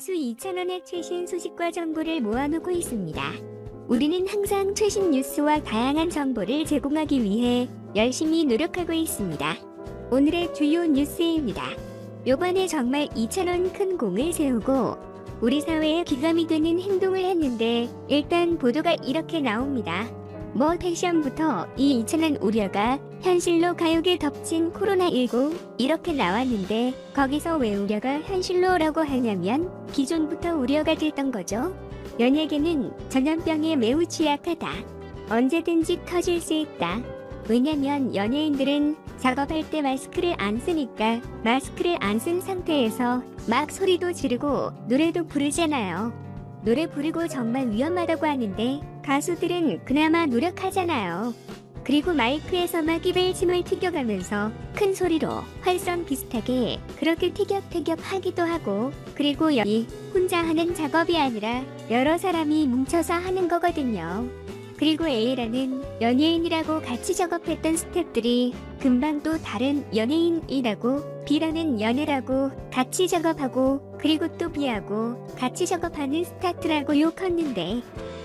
가수 이찬원의 최신 소식과 정보를 모아놓고 있습니다. 우리는 항상 최신 뉴스와 다양한 정보를 제공하기 위해 열심히 노력하고 있습니다. 오늘의 주요 뉴스입니다. 요번에 정말 이찬원 큰 공을 세우고 우리 사회에 기감이 되는 행동을 했는데 일단 보도가 이렇게 나옵니다. 패션부터 이 이찬원 우려가 현실로 가요계 덮친 코로나19 이렇게 나왔는데 거기서 왜 우려가 현실로라고 하냐면 기존부터 우려가 됐던 거죠. 연예계는 전염병에 매우 취약하다. 언제든지 터질 수 있다. 왜냐면 연예인들은 작업할 때 마스크를 안 쓰니까 마스크를 안 쓴 상태에서 막 소리도 지르고 노래도 부르잖아요. 노래 부르고 정말 위험하다고 하는데 가수들은 그나마 노력하잖아요. 그리고 마이크에서 막 입에 침을 튀겨가면서 큰 소리로 활성 비슷하게 그렇게 티격태격 하기도 하고, 그리고 여기 혼자 하는 작업이 아니라 여러 사람이 뭉쳐서 하는 거거든요. 그리고 A라는 연예인이라고 같이 작업했던 스태프들이 금방 또 다른 연예인이라고 B라는 연예라고 같이 작업하고, 그리고 또 B하고 같이 작업하는 스타트라고 욕했는데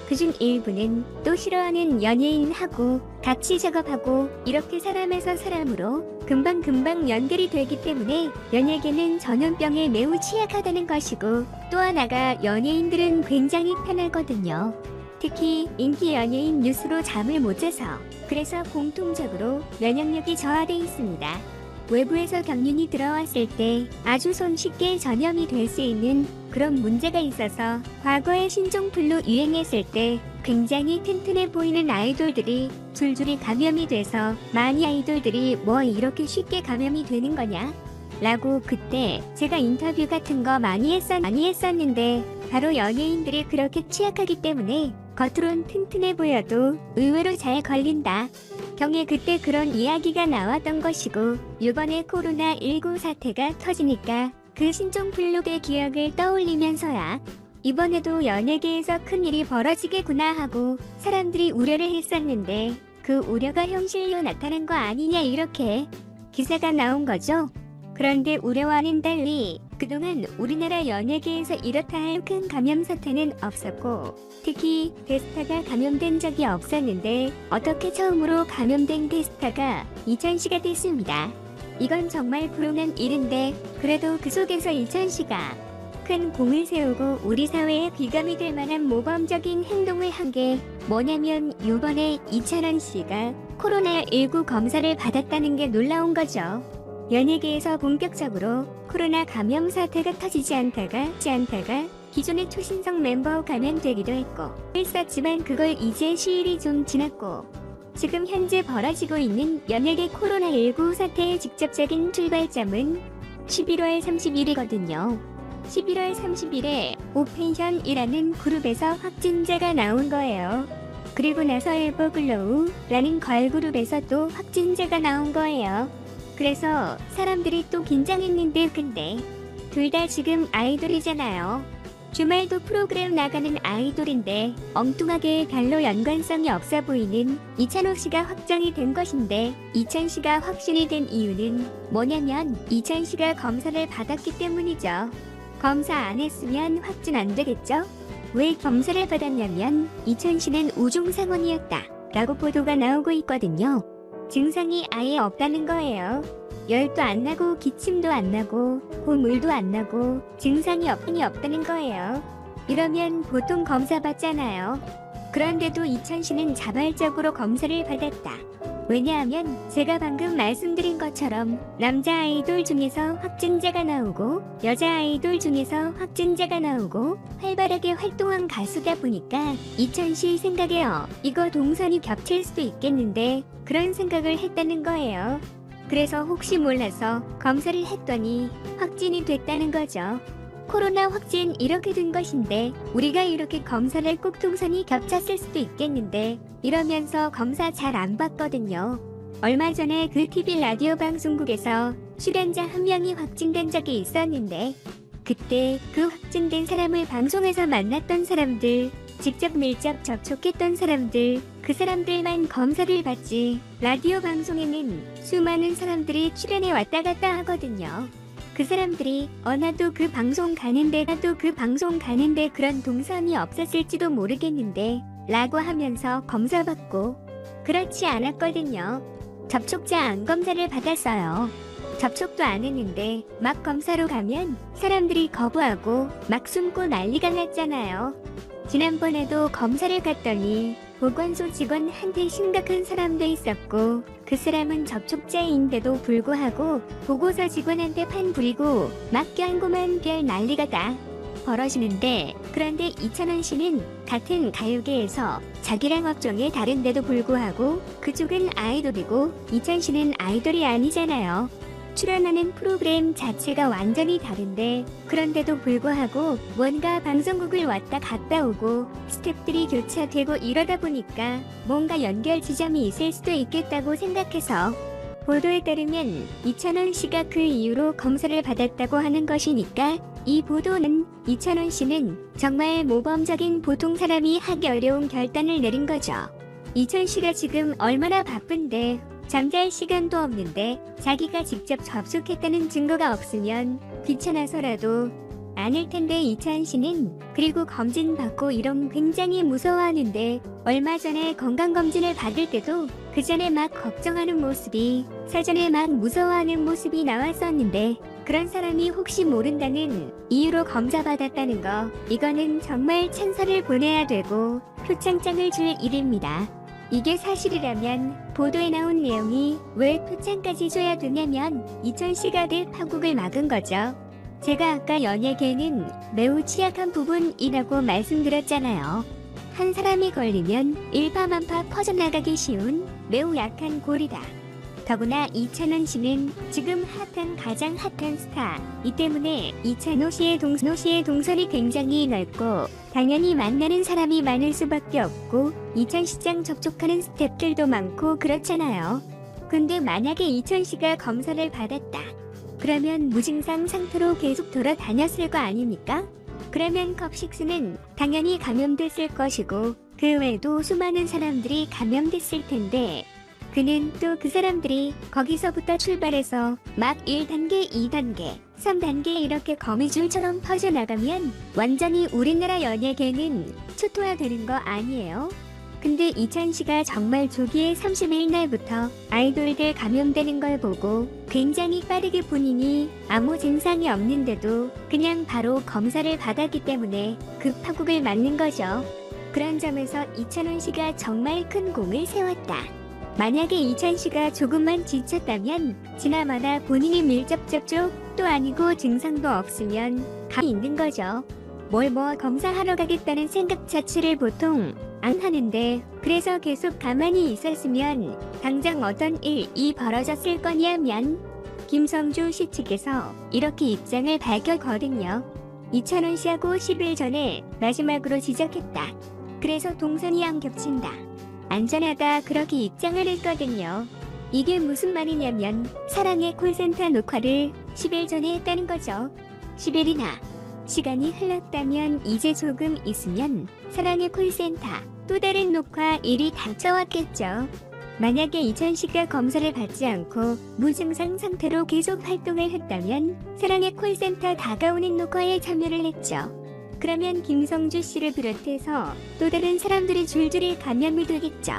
그중 일부는 또 싫어하는 연예인하고 같이 작업하고, 이렇게 사람에서 사람으로 금방금방 연결이 되기 때문에 연예계는 전염병에 매우 취약하다는 것이고, 또 하나가 연예인들은 굉장히 편하거든요. 특히 인기 연예인 뉴스로 잠을 못 자서, 그래서 공통적으로 면역력이 저하돼 있습니다. 외부에서 경륜이 들어왔을 때 아주 손쉽게 전염이 될 수 있는 그런 문제가 있어서 과거에 신종플루 유행했을 때 굉장히 튼튼해 보이는 아이돌들이 줄줄이 감염이 돼서 많이 아이돌들이 이렇게 쉽게 감염이 되는 거냐? 라고 그때 제가 인터뷰 같은 거 많이 했었는데 바로 연예인들이 그렇게 취약하기 때문에 겉으론 튼튼해 보여도 의외로 잘 걸린다. 경에 그때 그런 이야기가 나왔던 것이고, 이번에 코로나19 사태가 터지니까 그 신종플루의 기억을 떠올리면서야 이번에도 연예계에서 큰일이 벌어지겠구나 하고 사람들이 우려를 했었는데 그 우려가 현실로 나타난 거 아니냐 이렇게 기사가 나온 거죠. 그런데 우려와는 달리 그동안 우리나라 연예계에서 이렇다 할 큰 감염 사태는 없었고, 특히 대스타가 감염된 적이 없었는데 어떻게 처음으로 감염된 대스타가 이찬씨가 됐습니다. 이건 정말 불운한 일인데 그래도 그 속에서 이찬씨가 큰 공을 세우고 우리 사회에 비감이 될 만한 모범적인 행동을 한 게 뭐냐면 요번에 이찬원 씨가 코로나19 검사를 받았다는 게 놀라운 거죠. 연예계에서 본격적으로 코로나 감염 사태가 터지지 않다가 기존의 초신성 멤버 감염되기도 했고 했었지만 그걸 이제 시일이 좀 지났고 지금 현재 벌어지고 있는 연예계 코로나19 사태의 직접적인 출발점은 11월 30일이거든요. 11월 30일에 오펜션이라는 그룹에서 확진자가 나온 거예요. 그리고 나서 에버글로우라는 걸그룹에서 또 확진자가 나온 거예요. 그래서 사람들이 또 긴장했는데 근데 둘 다 지금 아이돌이잖아요. 주말도 프로그램 나가는 아이돌인데 엉뚱하게 별로 연관성이 없어 보이는 이찬호 씨가 확정이 된 것인데, 이찬 씨가 확진이 된 이유는 뭐냐면 이찬 씨가 검사를 받았기 때문이죠. 검사 안 했으면 확진 안 되겠죠? 왜 검사를 받았냐면 이찬 씨는 우중상황이었다 라고 보도가 나오고 있거든요. 증상이 아예 없다는 거예요. 열도 안 나고 기침도 안 나고 콧물도 안 나고 증상이 없다는 거예요. 이러면 보통 검사 받잖아요. 그런데도 이찬 씨는 자발적으로 검사를 받았다. 왜냐하면 제가 방금 말씀드린 것처럼 남자 아이돌 중에서 확진자가 나오고 여자 아이돌 중에서 확진자가 나오고 활발하게 활동한 가수다 보니까 이찬 씨 생각에 이거 동선이 겹칠 수도 있겠는데 그런 생각을 했다는 거예요. 그래서 혹시 몰라서 검사를 했더니 확진이 됐다는 거죠. 코로나 확진 이렇게 된 것인데 우리가 이렇게 검사를 꼭 동선이 겹쳤을 수도 있겠는데 이러면서 검사 잘 안 받거든요. 얼마 전에 그 TV 라디오 방송국에서 출연자 한 명이 확진된 적이 있었는데 그때 그 확진된 사람을 방송에서 만났던 사람들, 직접 밀접 접촉했던 사람들, 그 사람들만 검사를 받지 라디오 방송에는 수많은 사람들이 출연해 왔다 갔다 하거든요. 그 사람들이 나도 그 방송 가는데 그런 동선이 없었을지도 모르겠는데 라고 하면서 검사받고 그렇지 않았거든요. 접촉자 안 검사를 받았어요. 접촉도 안 했는데 막 검사로 가면 사람들이 거부하고 막 숨고 난리가 났잖아요. 지난번에도 검사를 갔더니 보건소 직원한테 심각한 사람도 있었고 그 사람은 접촉자인데도 불구하고 보고서 직원한테 판 부리고 막 껴안고만 별 난리가 다 벌어지는데 그런데 이찬원 씨는 같은 가요계에서 자기랑 업종이 다른데도 불구하고 그쪽은 아이돌이고 이찬 씨는 아이돌이 아니잖아요. 출연하는 프로그램 자체가 완전히 다른데 그런데도 불구하고 뭔가 방송국을 왔다 갔다 오고 스태프들이 교차되고 이러다 보니까 뭔가 연결 지점이 있을 수도 있겠다고 생각해서 보도에 따르면 이찬원 씨가 그 이후로 검사를 받았다고 하는 것이니까 이 보도는 이찬원 씨는 정말 모범적인 보통 사람이 하기 어려운 결단을 내린 거죠. 이찬 씨가 지금 얼마나 바쁜데 잠잘 시간도 없는데 자기가 직접 접촉했다는 증거가 없으면 귀찮아서라도 아닐 텐데 이찬 씨는 그리고 검진 받고 이런 굉장히 무서워하는데 얼마 전에 건강검진을 받을 때도 그 전에 막 걱정하는 모습이 사전에 막 무서워하는 모습이 나왔었는데 그런 사람이 혹시 모른다는 이유로 검사 받았다는 거 이거는 정말 찬사를 보내야 되고 표창장을 줄 일입니다. 이게 사실이라면 보도에 나온 내용이 왜 표창까지 줘야 되냐면 이찬 씨가 늘 파국을 막은 거죠. 제가 아까 연예계는 매우 취약한 부분이라고 말씀드렸잖아요. 한 사람이 걸리면 일파만파 퍼져나가기 쉬운 매우 약한 골이다. 더구나 이찬원 씨는 지금 가장 핫한 스타. 이 때문에 이찬호 씨의 동선이 굉장히 넓고 당연히 만나는 사람이 많을 수밖에 없고 이찬 시장 접촉하는 스태프들도 많고 그렇잖아요. 근데 만약에 이찬 씨가 검사를 받았다. 그러면 무증상 상태로 계속 돌아다녔을 거 아닙니까? 그러면 컵식스는 당연히 감염됐을 것이고 그 외에도 수많은 사람들이 감염됐을 텐데 그는 또 그 사람들이 거기서부터 출발해서 막 1단계, 2단계, 3단계 이렇게 거미줄처럼 퍼져나가면 완전히 우리나라 연예계는 초토화되는 거 아니에요? 근데 이찬 씨가 정말 조기에 30일 날부터 아이돌들 감염되는 걸 보고 굉장히 빠르게 본인이 아무 증상이 없는데도 그냥 바로 검사를 받았기 때문에 그 파국을 맞는 거죠. 그런 점에서 이찬원 씨가 정말 큰 공을 세웠다. 만약에 이찬 씨가 조금만 지쳤다면 지나마나 본인이 밀접 접촉도 아니고 증상도 없으면 가만히 있는 거죠. 뭘 검사하러 가겠다는 생각 자체를 보통 안 하는데 그래서 계속 가만히 있었으면 당장 어떤 일이 벌어졌을 거냐면 김성주 씨 측에서 이렇게 입장을 밝혔거든요. 이찬원 씨하고 10일 전에 마지막으로 지적했다. 그래서 동선이 안 겹친다. 안전하다 그렇게 입장을 했거든요. 이게 무슨 말이냐면 사랑의 콜센터 녹화를 10일 전에 했다는 거죠. 10일이나 시간이 흘렀다면 이제 조금 있으면 사랑의 콜센터 또 다른 녹화 일이 닥쳐왔겠죠. 만약에 이찬 씨가 검사를 받지 않고 무증상 상태로 계속 활동을 했다면 사랑의 콜센터 다가오는 녹화에 참여를 했죠. 그러면 김성주 씨를 비롯해서 또 다른 사람들이 줄줄이 감염이 되겠죠.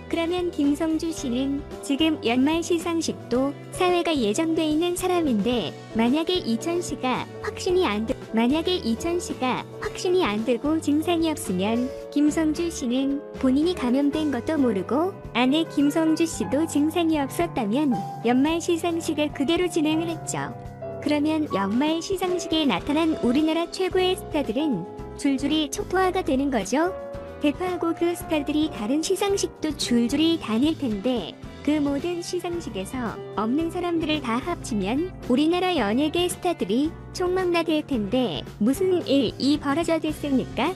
그러면 김성주 씨는 지금 연말 시상식도 사회가 예정돼 있는 사람인데 만약에 이찬 씨가 확신이 안 되고 증상이 없으면 김성주 씨는 본인이 감염된 것도 모르고 아내 김성주 씨도 증상이 없었다면 연말 시상식을 그대로 진행을 했죠. 그러면 연말 시상식에 나타난 우리나라 최고의 스타들은 줄줄이 초토화가 되는 거죠. 대파하고 그 스타들이 다른 시상식도 줄줄이 다닐 텐데 그 모든 시상식에서 없는 사람들을 다 합치면 우리나라 연예계 스타들이 총망라될 텐데 무슨 일이 벌어졌겠습니까?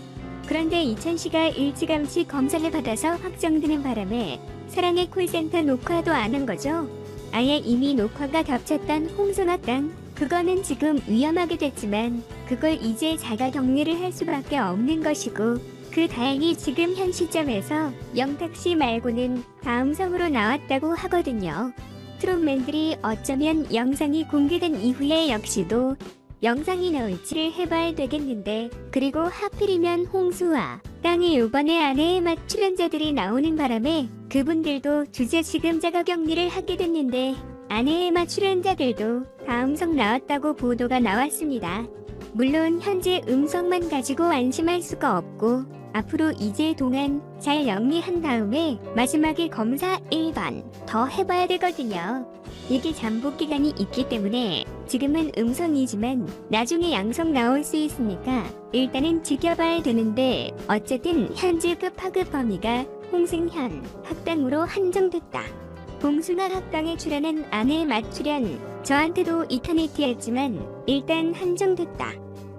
그런데 이찬 씨가 일찌감치 검사를 받아서 확정되는 바람에 사랑의 콜센터 녹화도 안 한 거죠. 아예 이미 녹화가 겹쳤던 홍성학당 그거는 지금 위험하게 됐지만 그걸 이제 자가 격리를 할 수밖에 없는 것이고 그 다행히 지금 현 시점에서 영탁 씨 말고는 다음성으로 나왔다고 하거든요. 스트롱맨들이 어쩌면 영상이 공개된 이후에 역시도 영상이 나올지를 해봐야 되겠는데, 그리고 하필이면 홍수와 땅이 요번에 아내의 맛 출연자들이 나오는 바람에 그분들도 주저지금 자가격리를 하게 됐는데, 아내의 맛 출연자들도 다음성 나왔다고 보도가 나왔습니다. 물론 현재 음성만 가지고 안심할 수가 없고, 앞으로 이제 동안 잘 영리한 다음에 마지막에 검사 1번 더 해봐야 되거든요. 이게 잠복 기간이 있기 때문에 지금은 음성이지만 나중에 양성 나올 수 있으니까 일단은 지켜봐야 되는데, 어쨌든 현재 파급 범위가 홍승현 학당으로 한정됐다. 봉숭아 학당에 출연한 아내의 맛 출연, 저한테도 이터니티였지만 일단 한정됐다.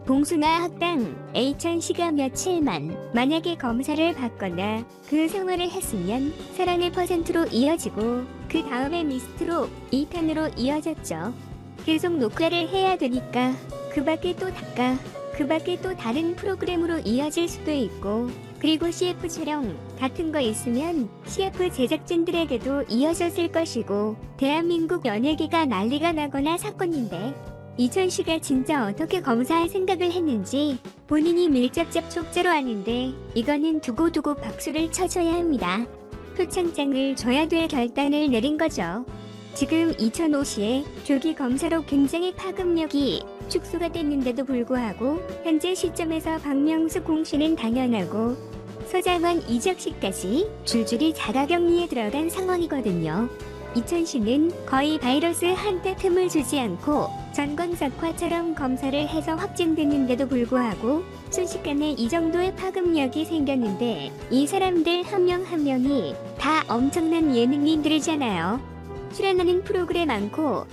봉숭아 학당 H천씨가 며칠만 만약에 검사를 받거나 그 생활을 했으면 사랑의 퍼센트로 이어지고, 그 다음에 미스트로 2편으로 이어졌죠. 계속 녹화를 해야 되니까 그 밖에 또 닦아, 그 밖에 또 다른 프로그램으로 이어질 수도 있고, 그리고 CF 촬영 같은 거 있으면 CF 제작진들에게도 이어졌을 것이고, 대한민국 연예계가 난리가 나거나 사건인데, 이천씨가 진짜 어떻게 검사할 생각을 했는지 본인이 밀접 접촉자로 아는데, 이거는 두고두고 박수를 쳐줘야 합니다. 표창장을 줘야 될 결단을 내린 거죠. 지금 이천호 씨의 조기 검사로 굉장히 파급력이 축소가 됐는데도 불구하고 현재 시점에서 박명수 공씨는 당연하고 서장원 이적씨까지 줄줄이 자가격리에 들어간 상황이거든요. 이천 씨는 거의 바이러스 한때 틈을 주지 않고 전광석화처럼 검사를 해서 확진됐는데도 불구하고 순식간에 이 정도의 파급력이 생겼는데, 이 사람들 한 명 한 명이 다 엄청난 예능인들이잖아요. 출연하는 프로그램 많고